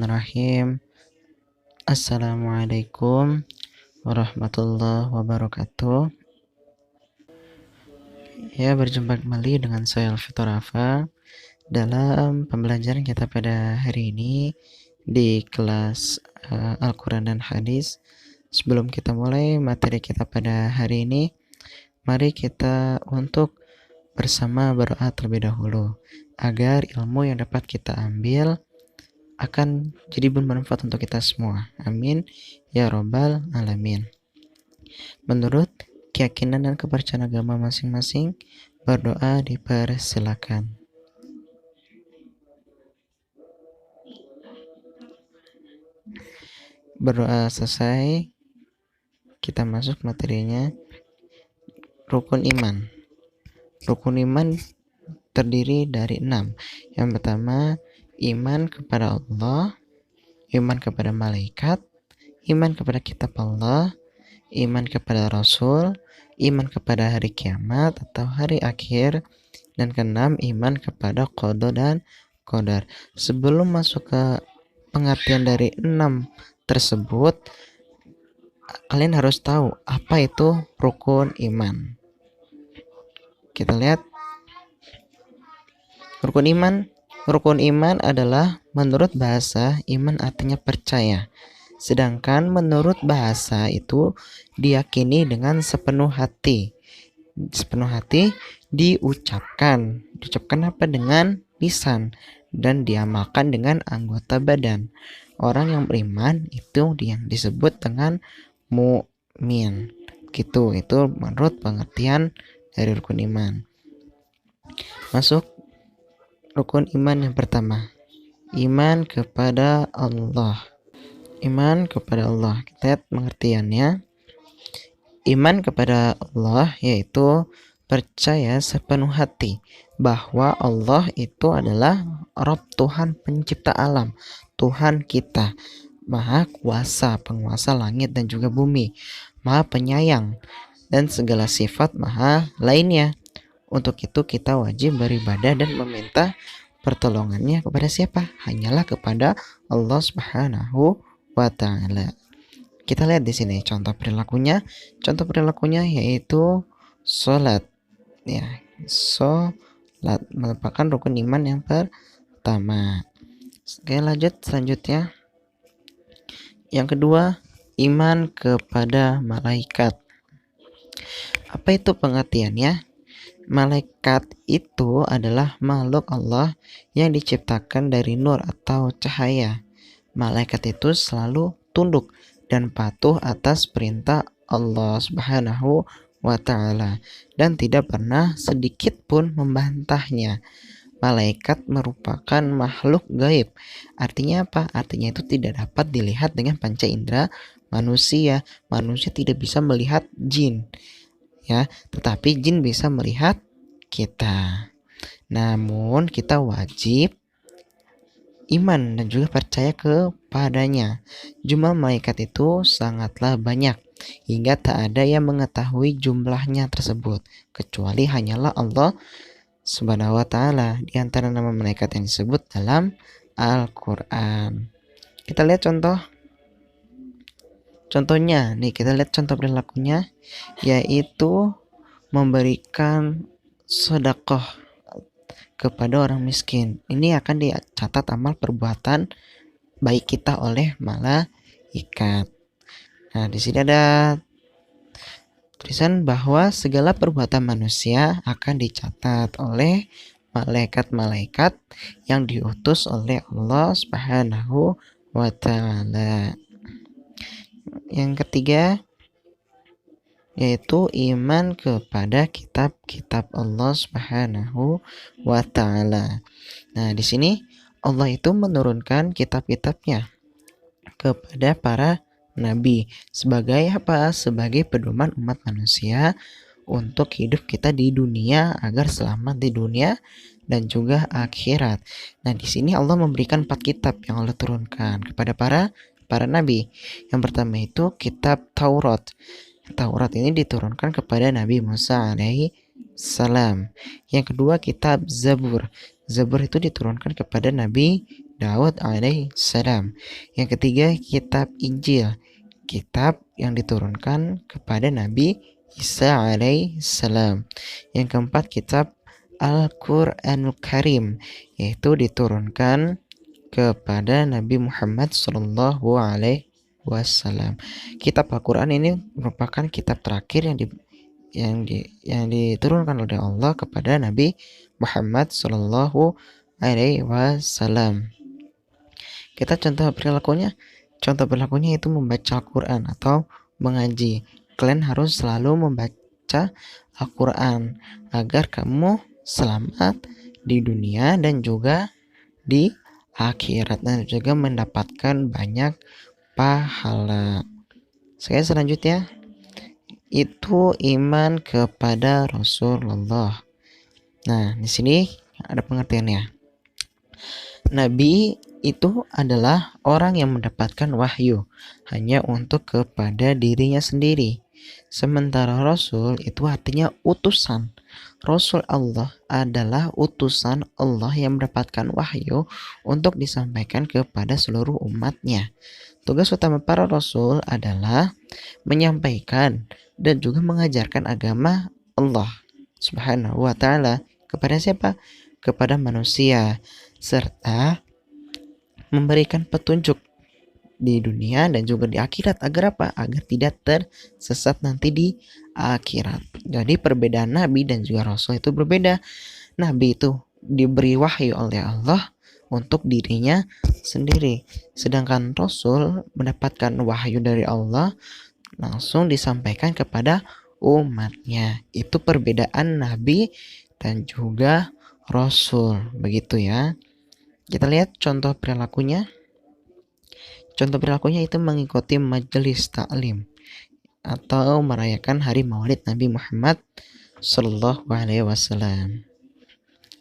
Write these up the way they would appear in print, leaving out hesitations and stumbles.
Bismillahirrahmanirrahim. Assalamualaikum warahmatullahi wabarakatuh. Ya, berjumpa kembali dengan saya Alfitur Rafa dalam pembelajaran kita pada hari ini di kelas Al-Quran dan Hadis. Sebelum kita mulai materi kita pada hari ini, mari kita untuk bersama berdoa terlebih dahulu agar ilmu yang dapat kita ambil akan jadi bermanfaat untuk kita semua. Amin ya robbal alamin. Menurut keyakinan dan kepercayaan agama masing-masing, berdoa dipersilakan. Berdoa selesai, kita masuk materinya. Rukun iman. Rukun iman terdiri dari 6. Yang pertama, iman kepada Allah, iman kepada malaikat, iman kepada kitab Allah, iman kepada Rasul, iman kepada hari kiamat atau hari akhir, dan keenam, iman kepada qada dan qadar. Sebelum masuk ke pengertian dari 6 tersebut, kalian harus tahu apa itu rukun iman. Kita lihat rukun iman. Rukun iman adalah menurut bahasa iman artinya percaya. Sedangkan menurut bahasa itu diyakini dengan sepenuh hati. Sepenuh hati diucapkan apa? Dengan lisan dan diamalkan dengan anggota badan. Orang yang beriman itu yang disebut dengan mukmin. Gitu, itu menurut pengertian dari rukun iman. Masuk rukun iman yang pertama, iman kepada Allah. Iman kepada Allah, kita lihat pengertiannya. Iman kepada Allah yaitu percaya sepenuh hati bahwa Allah itu adalah Rabb, Tuhan pencipta alam, Tuhan kita, Maha Kuasa, penguasa langit dan juga bumi, Maha Penyayang, dan segala sifat Maha lainnya. Untuk itu kita wajib beribadah dan meminta pertolongannya kepada siapa? Hanyalah kepada Allah Subhanahu wa ta'ala. Kita lihat di sini contoh perilakunya. Contoh perilakunya yaitu sholat. Ya, sholat merupakan rukun iman yang pertama. Oke, lanjut selanjutnya. Yang kedua, iman kepada malaikat. Apa itu pengertiannya? Malaikat itu adalah makhluk Allah yang diciptakan dari nur atau cahaya. Malaikat itu selalu tunduk dan patuh atas perintah Allah Subhanahu wa ta'ala dan tidak pernah sedikit pun membantahnya. Malaikat merupakan makhluk gaib. Artinya apa? Artinya itu tidak dapat dilihat dengan panca indera manusia. Manusia tidak bisa melihat jin, ya, tetapi jin bisa melihat kita. Namun kita wajib iman dan juga percaya kepadanya. Jumlah malaikat itu sangatlah banyak hingga tak ada yang mengetahui jumlahnya tersebut kecuali hanyalah Allah Subhanahu wa ta'ala. Di antara nama malaikat yang disebut dalam Al-Quran, kita lihat contohnya nih. Kita lihat contoh perilakunya yaitu memberikan sedekah kepada orang miskin. Ini akan dicatat amal perbuatan baik kita oleh malaikat. Nah, di sini ada tulisan bahwa segala perbuatan manusia akan dicatat oleh malaikat-malaikat yang diutus oleh Allah Subhanahu wa ta'ala. Yang ketiga yaitu iman kepada kitab-kitab Allah Subhanahu wa ta'ala. Nah, di sini Allah itu menurunkan kitab-kitabnya kepada para nabi sebagai apa? Sebagai pedoman umat manusia untuk hidup kita di dunia agar selamat di dunia dan juga akhirat. Nah, di sini Allah memberikan 4 kitab yang Allah turunkan kepada para nabi. Yang pertama itu kitab Taurat. Taurat ini diturunkan kepada Nabi Musa alaihi salam. Yang kedua kitab Zabur. Zabur itu diturunkan kepada Nabi Daud alaihissalam. Yang ketiga, kitab Injil, kitab yang diturunkan kepada Nabi Isa alaihissalam. Yang keempat, kitab Al-Quranul Karim, yaitu diturunkan kepada Nabi Muhammad Sallallahu Alaihi Wasallam. Kitab Al-Quran ini merupakan kitab terakhir yang diturunkan oleh Allah kepada Nabi Muhammad Sallallahu Alaihi Wasallam. Kita contoh perilakunya. Contoh perilakunya itu membaca Al-Quran atau mengaji. Kalian harus selalu membaca Al-Quran agar kamu selamat di dunia dan juga di akhirat, dan juga mendapatkan banyak pahala. Selanjutnya itu iman kepada Rasulullah. Nah, di sini ada pengertiannya. Nabi itu adalah orang yang mendapatkan wahyu hanya untuk kepada dirinya sendiri. Sementara Rasul itu artinya utusan. Rasul Allah adalah utusan Allah yang mendapatkan wahyu untuk disampaikan kepada seluruh umatnya. Tugas utama para Rasul adalah menyampaikan dan juga mengajarkan agama Allah Subhanahu wa ta'ala kepada siapa? Kepada manusia, serta memberikan petunjuk di dunia dan juga di akhirat agar apa? Agar tidak tersesat nanti di akhirat. Jadi perbedaan Nabi dan juga Rasul itu berbeda. Nabi itu diberi wahyu oleh Allah untuk dirinya sendiri, sedangkan Rasul mendapatkan wahyu dari Allah langsung disampaikan kepada umatnya. Itu perbedaan Nabi dan juga Rasul, begitu ya. Kita lihat contoh perilakunya. Contoh perilakunya itu mengikuti majelis taklim atau merayakan hari Maulid Nabi Muhammad Sallallahu Alaihi Wasallam.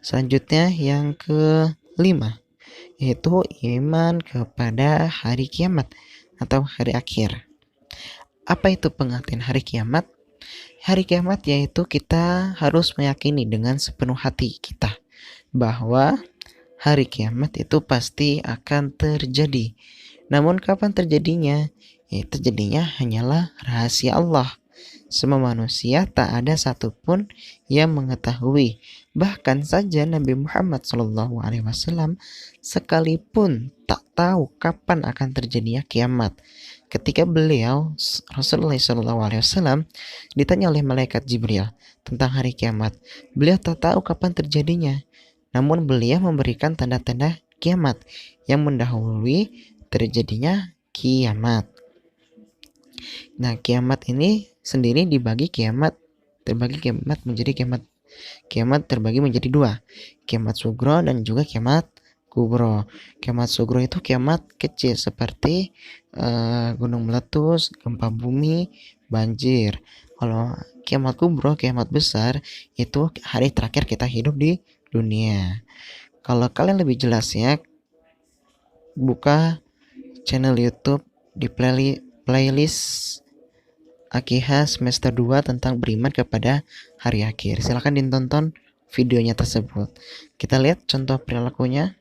Selanjutnya yang kelima, yaitu iman kepada hari kiamat atau hari akhir. Apa itu pengertian hari kiamat? Hari kiamat yaitu kita harus meyakini dengan sepenuh hati kita bahwa hari kiamat itu pasti akan terjadi. Namun kapan terjadinya? Terjadinya hanyalah rahasia Allah. Semua manusia tak ada satupun yang mengetahui. Bahkan saja Nabi Muhammad SAW sekalipun tak tahu kapan akan terjadinya kiamat. Ketika beliau Rasulullah SAW ditanya oleh malaikat Jibril tentang hari kiamat, beliau tak tahu kapan terjadinya. Namun beliau memberikan tanda-tanda kiamat yang mendahului terjadinya kiamat. Nah, kiamat ini sendiri terbagi menjadi dua, kiamat sugro dan juga kiamat kubro. Kiamat sugro itu kiamat kecil seperti gunung meletus, gempa bumi, banjir. Kalau kiamat kubro, kiamat besar, itu hari terakhir kita hidup di dunia. Kalau kalian lebih jelasnya, buka channel YouTube di playlist Akiha semester 2 tentang beriman kepada hari akhir. Silakan ditonton videonya tersebut. Kita lihat contoh perilakunya.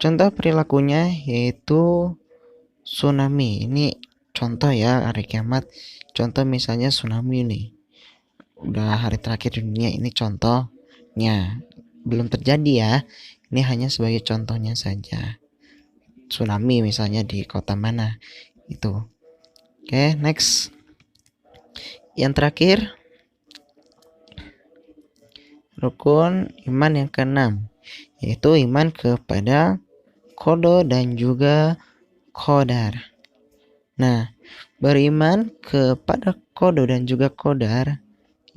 Contoh perilakunya yaitu tsunami. Ini contoh ya hari kiamat. Contoh misalnya tsunami ini. Udah hari terakhir di dunia, ini contohnya. Belum terjadi ya. Ini hanya sebagai contohnya saja. Tsunami misalnya di kota mana itu. Oke, next. Yang terakhir, rukun iman yang keenam, yaitu iman kepada qada dan juga qadar. Nah, beriman kepada qada dan juga qadar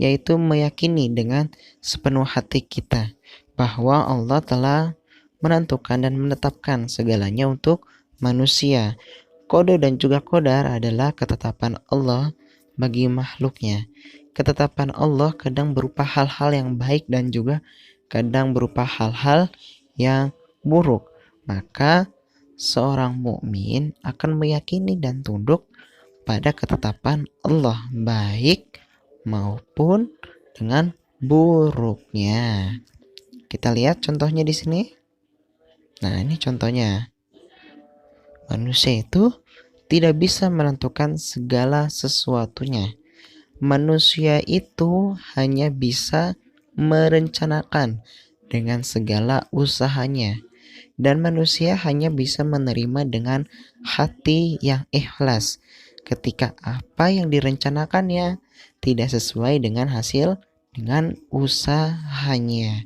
yaitu meyakini dengan sepenuh hati kita bahwa Allah telah menentukan dan menetapkan segalanya untuk manusia. Qada dan juga qadar adalah ketetapan Allah bagi makhluknya. Ketetapan Allah kadang berupa hal-hal yang baik dan juga kadang berupa hal-hal yang buruk. Maka seorang mukmin akan meyakini dan tunduk pada ketetapan Allah baik maupun dengan buruknya. Kita lihat contohnya di sini. Nah, ini contohnya. Manusia itu tidak bisa menentukan segala sesuatunya. Manusia itu hanya bisa merencanakan dengan segala usahanya. Dan manusia hanya bisa menerima dengan hati yang ikhlas ketika apa yang direncanakannya tidak sesuai dengan hasil dengan usahanya.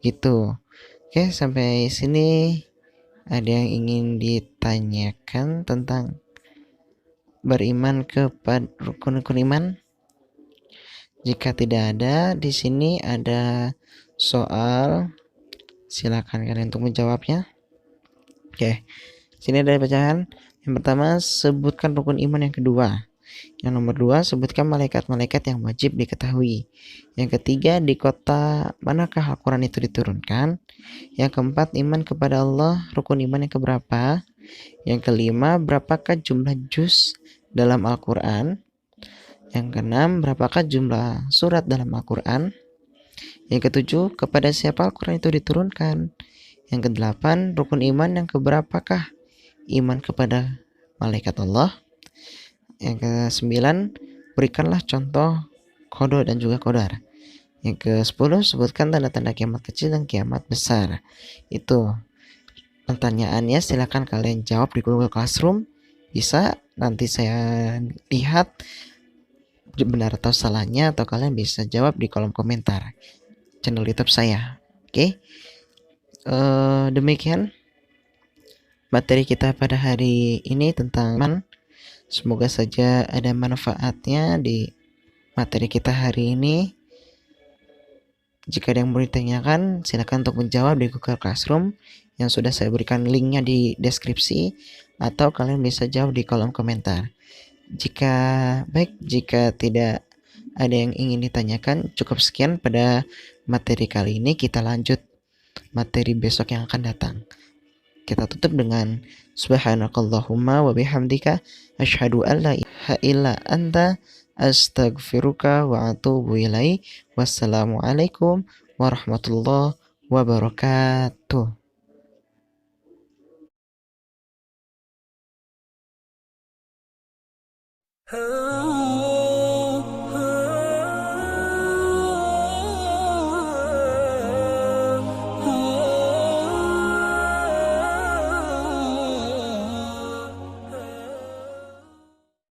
Gitu. Oke, sampai sini ada yang ingin ditanyakan tentang beriman kepada rukun-rukun iman? Jika tidak ada, di sini ada soal. Silakan kalian untuk menjawabnya. Oke, sini ada bacaan. Yang pertama, sebutkan rukun iman yang kedua. Yang nomor dua, sebutkan malaikat-malaikat yang wajib diketahui. Yang ketiga, di kota manakah Al-Quran itu diturunkan? Yang keempat, iman kepada Allah, rukun iman yang keberapa? Yang kelima, berapakah jumlah juz dalam Al-Quran? Yang keenam, berapakah jumlah surat dalam Al-Quran? Yang ketujuh, kepada siapa Al-Quran itu diturunkan? Yang kedelapan, rukun iman yang keberapakah? Iman kepada malaikat Allah. Yang kesembilan, berikanlah contoh qada dan juga qadar. Yang ke-10, sebutkan tanda-tanda kiamat kecil dan kiamat besar. Itu pertanyaannya, silakan kalian jawab di Google Classroom. Bisa, nanti saya lihat benar atau salahnya, atau kalian bisa jawab di kolom komentar channel YouTube saya. Oke, demikian materi kita pada hari ini tentang iman. Semoga saja ada manfaatnya di materi kita hari ini. Jika ada yang mau ditanyakan, silakan untuk menjawab di Google Classroom yang sudah saya berikan linknya di deskripsi, atau kalian bisa jawab di kolom komentar. Jika tidak ada yang ingin ditanyakan, cukup sekian pada materi kali ini. Kita lanjut materi besok yang akan datang. Kita tutup dengan subhanakallahumma wa bihamdika asyhadu an la ilaha illa anta astaghfiruka wa atubu ilaik. Wassalamualaikum warahmatullahi wabarakatuh.